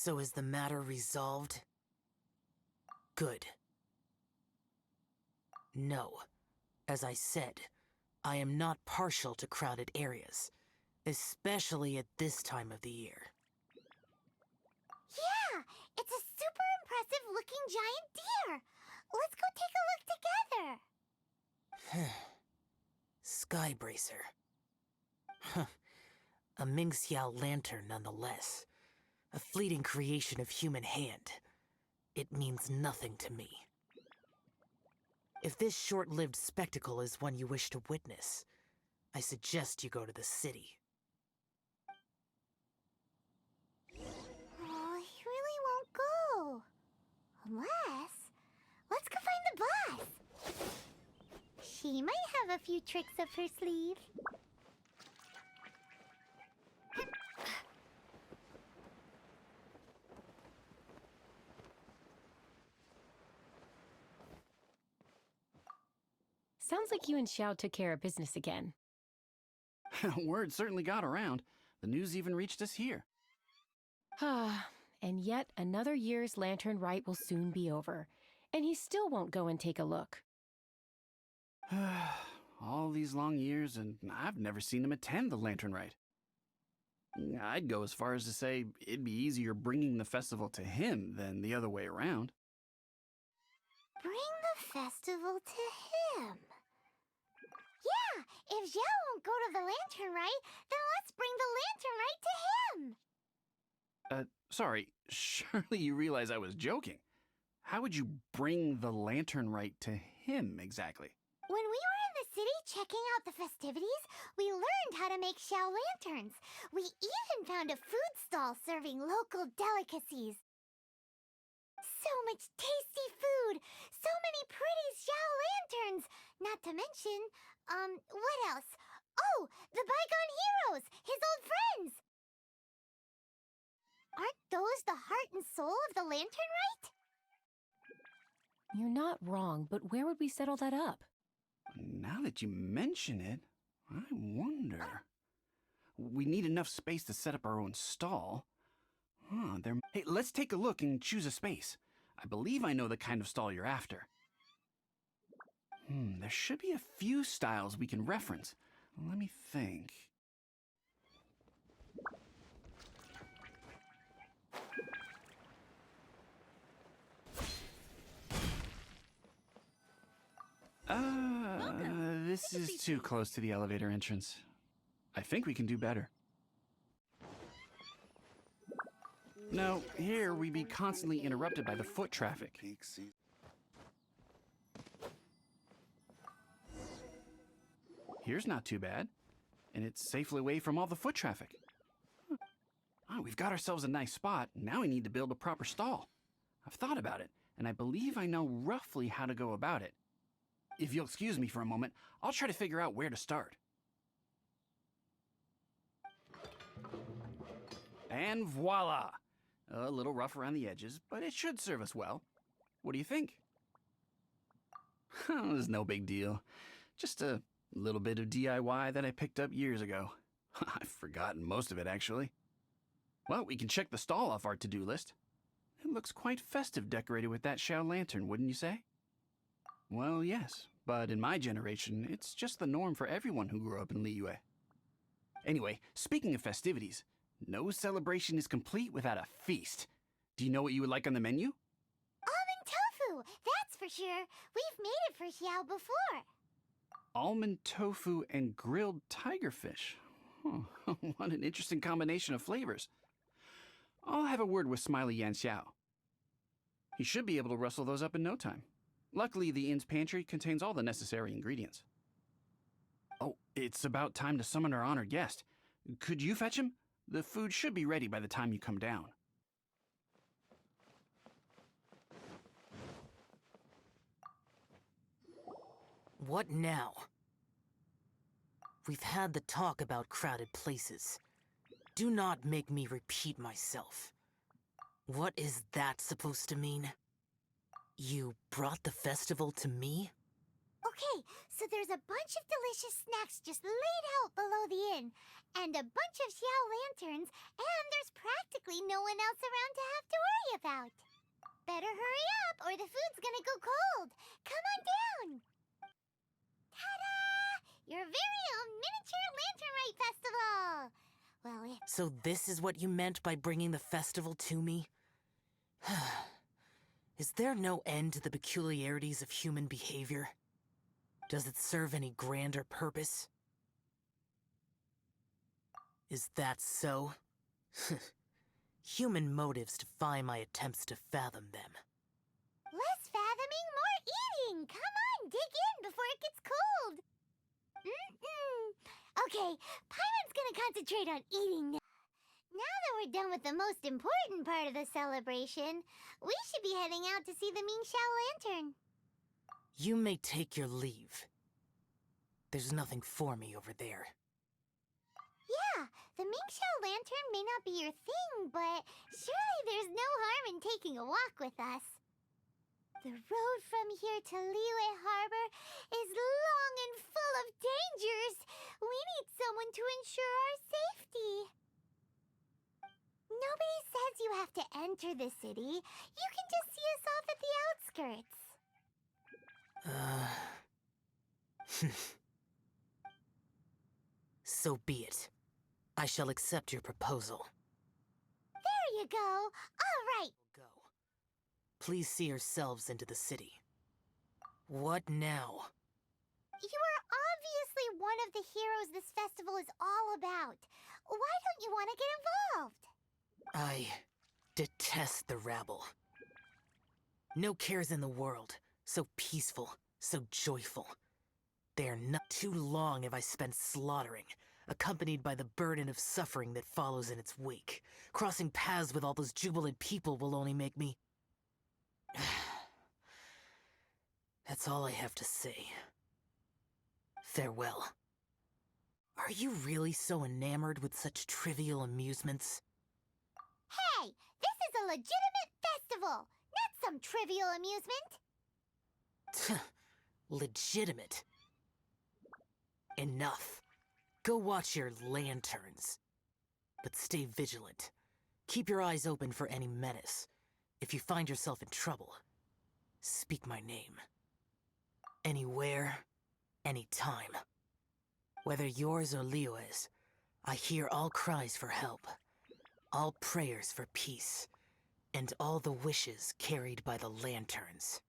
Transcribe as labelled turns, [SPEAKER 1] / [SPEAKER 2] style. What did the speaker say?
[SPEAKER 1] So is the matter resolved? Good. No. As I said, I am not partial to crowded areas, especially at this time of the year.
[SPEAKER 2] Yeah, it's a super impressive looking giant deer. Let's go take a look together.
[SPEAKER 1] Skybracer. Huh. A Ming Xiao lantern nonetheless. A fleeting creation of human hand. It means nothing to me. If this short-lived spectacle is one you wish to witness, I suggest you go to the city.
[SPEAKER 2] Oh, he really won't go. Unless... let's go find the boss. She might have a few tricks up her sleeve.
[SPEAKER 3] Sounds like you and Xiao took care of business again.
[SPEAKER 4] Word certainly got around. The news even reached us here.
[SPEAKER 3] And yet another year's lantern rite will soon be over, and he still won't go and take a look.
[SPEAKER 4] All these long years, and I've never seen him attend the lantern rite. I'd go as far as to say it'd be easier bringing the festival to him than the other way around.
[SPEAKER 2] Bring the festival to him. Yeah, if Xiao won't go to the lantern rite, then let's bring the lantern rite to him.
[SPEAKER 4] Sorry, surely you realize I was joking. How would you bring the lantern rite to him exactly?
[SPEAKER 2] When we were in the city checking out the festivities, we learned how to make Xiao lanterns. We even found a food stall serving local delicacies. So much tasty food! So many pretty Xiao lanterns! Not to mention, what else? Oh, the bygone heroes! His old friends! Aren't those the heart and soul of the lantern rite?
[SPEAKER 3] You're not wrong, but where would we settle that up?
[SPEAKER 4] Now that you mention it, I wonder. We need enough space to set up our own stall. Hey, let's take a look and choose a space. I believe I know the kind of stall you're after. There should be a few styles we can reference. Let me think. This is too close to the elevator entrance. I think we can do better. No, here we'd be constantly interrupted by the foot traffic. Here's not too bad, and it's safely away from all the foot traffic. Oh, we've got ourselves a nice spot. Now we need to build a proper stall. I've thought about it, and I believe I know roughly how to go about it. If you'll excuse me for a moment, I'll try to figure out where to start. And voila! A little rough around the edges, but it should serve us well. What do you think? It's no big deal. Just a little bit of DIY that I picked up years ago. I've forgotten most of it, actually. Well, we can check the stall off our to-do list. It looks quite festive decorated with that Xiao lantern, wouldn't you say? Well, yes, but in my generation, it's just the norm for everyone who grew up in Liyue. Anyway, speaking of festivities, no celebration is complete without a feast. Do you know what you would like on the menu?
[SPEAKER 2] Almond tofu! That's for sure. We've made it for Xiao before.
[SPEAKER 4] Almond tofu and grilled tigerfish. What an interesting combination of flavors. I'll have a word with Smiley Yan Xiao. He should be able to rustle those up in no time. Luckily, the inn's pantry contains all the necessary ingredients. Oh, it's about time to summon our honored guest. Could you fetch him? The food should be ready by the time you come down.
[SPEAKER 1] What now? We've had the talk about crowded places. Do not make me repeat myself. What is that supposed to mean? You brought the festival to me?
[SPEAKER 2] Okay, so there's a bunch of delicious snacks just laid out below the inn, and a bunch of Xiao lanterns, and there's practically no one else around to have to worry about. Better hurry up or the food's gonna go cold. Come on down. Ta-da! Your very own miniature lantern rite festival. Well, it's...
[SPEAKER 1] So this is what you meant by bringing the festival to me? Is there no end to the peculiarities of human behavior? Does it serve any grander purpose? Is that so? Human motives defy my attempts to fathom them.
[SPEAKER 2] Less fathoming, more eating. Come on, dig in before it gets cold. Okay, Paimon's gonna concentrate on eating now. Now that we're done with the most important part of the celebration, we should be heading out to see the Ming Xiao lantern.
[SPEAKER 1] You may take your leave. There's nothing for me over there.
[SPEAKER 2] Yeah, the Ming Xiao lantern may not be your thing, but surely there's no harm in taking a walk with us. The road from here to Liyue Harbor is long and full of dangers. We need someone to ensure our safety. Nobody says you have to enter the city. You can just see us off at the outskirts.
[SPEAKER 1] So be it. I shall accept your proposal.
[SPEAKER 2] There you go. All right.
[SPEAKER 1] Go. Please see yourselves into the city. What now?
[SPEAKER 2] You are obviously one of the heroes this festival is all about. Why don't you want to get involved?
[SPEAKER 1] I detest the rabble. No cares in the world. So peaceful, so joyful. They are not too long if I spent slaughtering, accompanied by the burden of suffering that follows in its wake. Crossing paths with all those jubilant people will only make me... That's all I have to say. Farewell. Are you really so enamored with such trivial amusements?
[SPEAKER 2] Hey, this is a legitimate festival, not some trivial amusement.
[SPEAKER 1] Legitimate. Enough. Go watch your lanterns. But stay vigilant. Keep your eyes open for any menace. If you find yourself in trouble, speak my name. Anywhere, anytime. Whether yours or Liyue's, I hear all cries for help, all prayers for peace, and all the wishes carried by the lanterns.